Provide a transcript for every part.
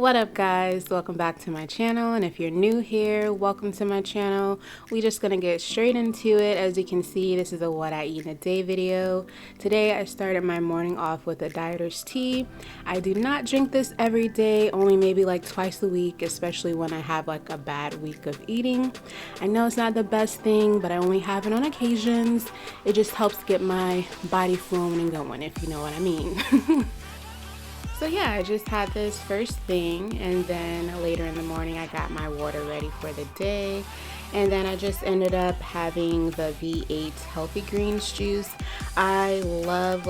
What up guys, welcome back to my channel, and if you're new here, welcome to my channel. We're just gonna get straight into it. As you can see, this is a what I eat in a day video. Today I started my morning off with a dieter's tea. I do not drink this every day, only maybe like twice a week, especially when I have like a bad week of eating. I know it's not the best thing, but I only have it on occasions. It just helps get my body flowing and going, if you know what I mean. So yeah, I just had this first thing, and then later in the morning I got my water ready for the day, and then I just ended up having the V8 healthy greens juice. I love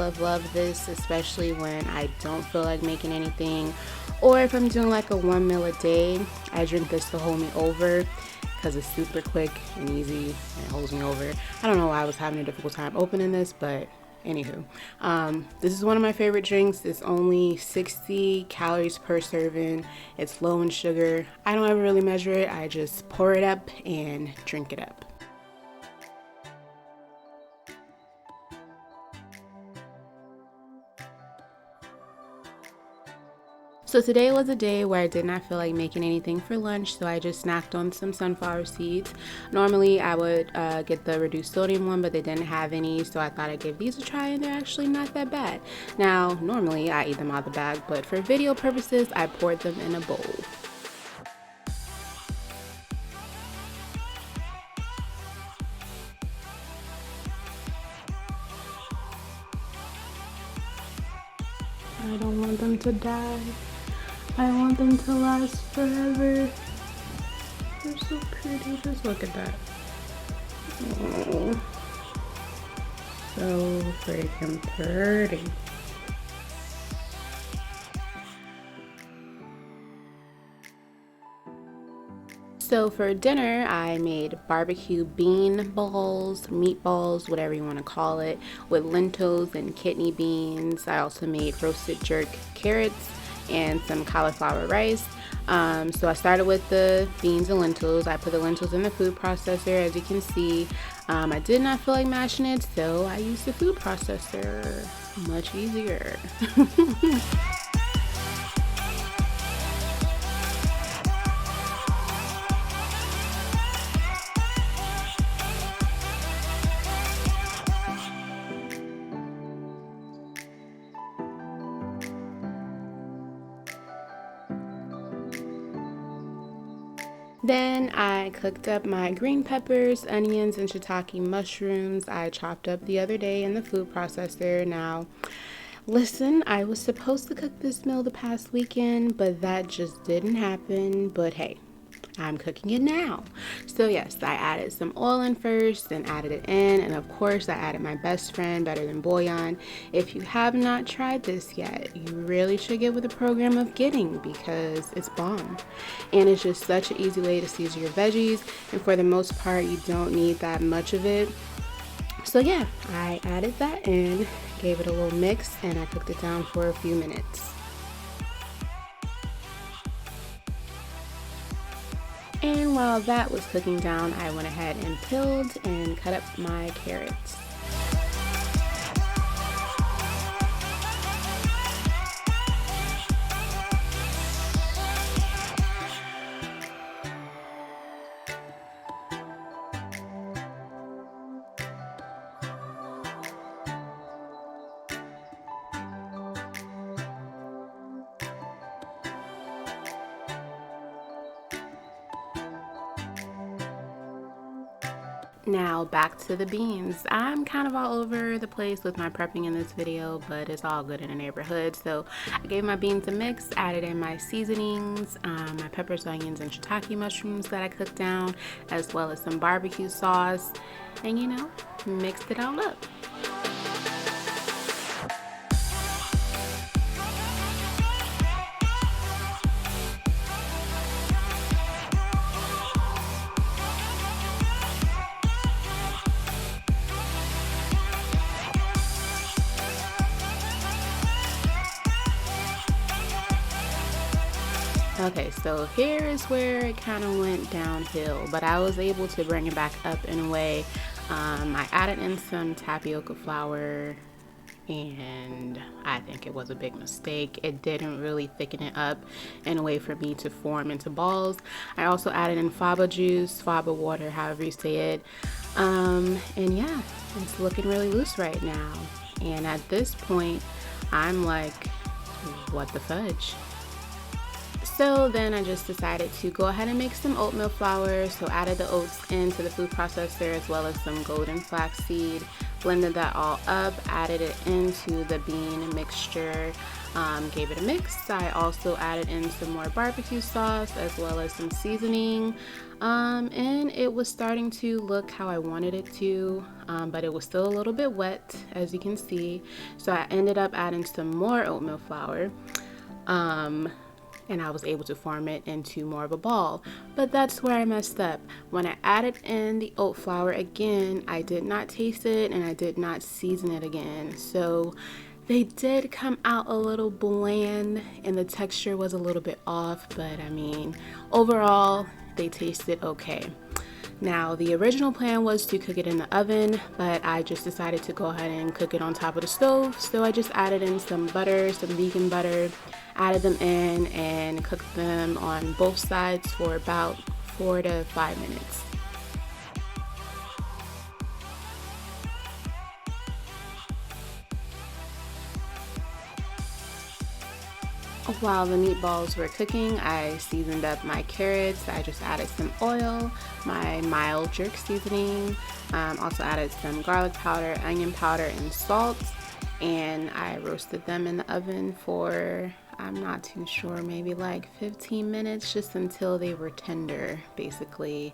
this, especially when I don't feel like making anything, or if I'm doing like a one meal a day. I drink this to hold me over because it's super quick and easy and it holds me over. I don't know why I was having a difficult time opening this, but anywho, this is one of my favorite drinks. It's only 60 calories per serving. It's low in sugar. I don't ever really measure it. I just pour it up and drink it up. So today was a day where I did not feel like making anything for lunch, so I just snacked on some sunflower seeds. Normally I would get the reduced sodium one, but they didn't have any, so I thought I'd give these a try, and they're actually not that bad. Now, normally I eat them out of the bag, but for video purposes, I poured them in a bowl. I don't want them to die. I want them to last forever. They're so pretty. Just look at that. Oh, so freaking pretty. So for dinner, I made barbecue bean balls, meatballs, whatever you want to call it, with lentils and kidney beans. I also made roasted jerk carrots and some cauliflower rice. So I started with the beans and lentils. I put the lentils in the food processor, as you can see. I did not feel like mashing it, so I used the food processor. Much easier. Then I cooked up my green peppers, onions, and shiitake mushrooms I chopped up the other day in the food processor. Now, listen, I was supposed to cook this meal the past weekend, but that just didn't happen. But hey, I'm cooking it now. So yes, I added some oil in first, then added it in, and of course I added my best friend, Better Than Bouillon. If you have not tried this yet, you really should get with the program of getting, because it's bomb. And it's just such an easy way to season your veggies, and for the most part you don't need that much of it. So yeah, I added that in, gave it a little mix, and I cooked it down for a few minutes. And while that was cooking down, I went ahead and peeled and cut up my carrots. Now back to the beans. I'm kind of all over the place with my prepping in this video, but it's all good in the neighborhood. So I gave my beans a mix, added in my seasonings, my peppers, onions, and shiitake mushrooms that I cooked down, as well as some barbecue sauce, and you know, mixed it all up. Okay, so here is where it kind of went downhill, but I was able to bring it back up in a way. I added in some tapioca flour, and I think it was a big mistake. It didn't really thicken it up in a way for me to form into balls. I also added in fava juice, fava water, however you say it. And yeah, it's looking really loose right now. And at this point, I'm like, what the fudge? So then I just decided to go ahead and make some oatmeal flour. So added the oats into the food processor as well as some golden flaxseed. Blended that all up, added it into the bean mixture, gave it a mix. I also added in some more barbecue sauce as well as some seasoning. And it was starting to look how I wanted it to, but it was still a little bit wet, as you can see. So I ended up adding some more oatmeal flour. And I was able to form it into more of a ball. But that's where I messed up. When I added in the oat flour again, I did not taste it and I did not season it again. So they did come out a little bland and the texture was a little bit off, but I mean, overall, they tasted okay. Now, the original plan was to cook it in the oven, but I just decided to go ahead and cook it on top of the stove. So I just added in some butter, some vegan butter, added them in and cooked them on both sides for about 4 to 5 minutes. While the meatballs were cooking, I seasoned up my carrots. I just added some oil, my mild jerk seasoning, also added some garlic powder, onion powder, and salt, and I roasted them in the oven for, I'm not too sure, maybe like 15 minutes, just until they were tender, basically.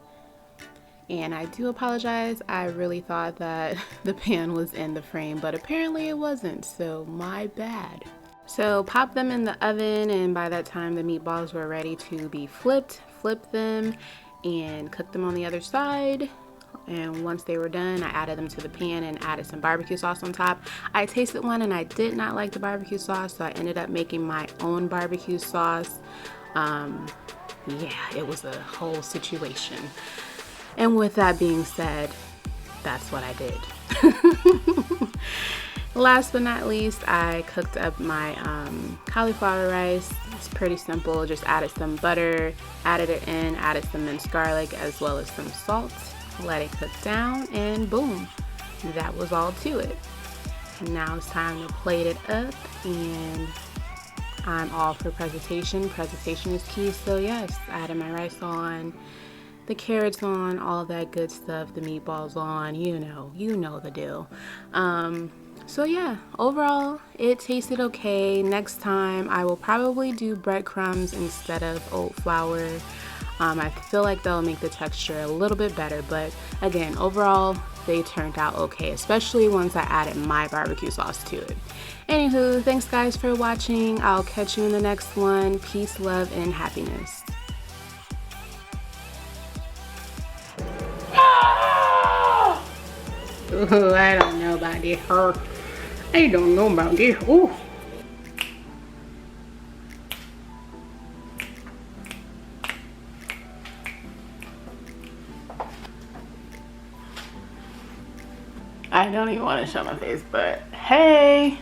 And I do apologize, I really thought that the pan was in the frame, but apparently it wasn't, so my bad. So pop them in the oven, and by that time the meatballs were ready to be flipped. Flip them and cook them on the other side. And once they were done, I added them to the pan and added some barbecue sauce on top. I tasted one and I did not like the barbecue sauce, so I ended up making my own barbecue sauce. Yeah, it was a whole situation. And with that being said, that's what I did. Last but not least, I cooked up my cauliflower rice. It's pretty simple. Just added some butter, added it in, added some minced garlic as well as some salt. Let it cook down, and boom, that was all to it. Now it's time to plate it up, and I'm all for presentation. Presentation is key. So yes, I added my rice on, the carrots on, all that good stuff, the meatballs on, you know the deal. So yeah, overall it tasted okay. Next time I will probably do breadcrumbs instead of oat flour. I feel like they'll make the texture a little bit better, but again, overall they turned out okay, especially once I added my barbecue sauce to it. Anywho, thanks guys for watching. I'll catch you in the next one. Peace, love, and happiness. Ooh, I don't know about this. I don't know about this. Ooh. I don't even want to show my face, but hey.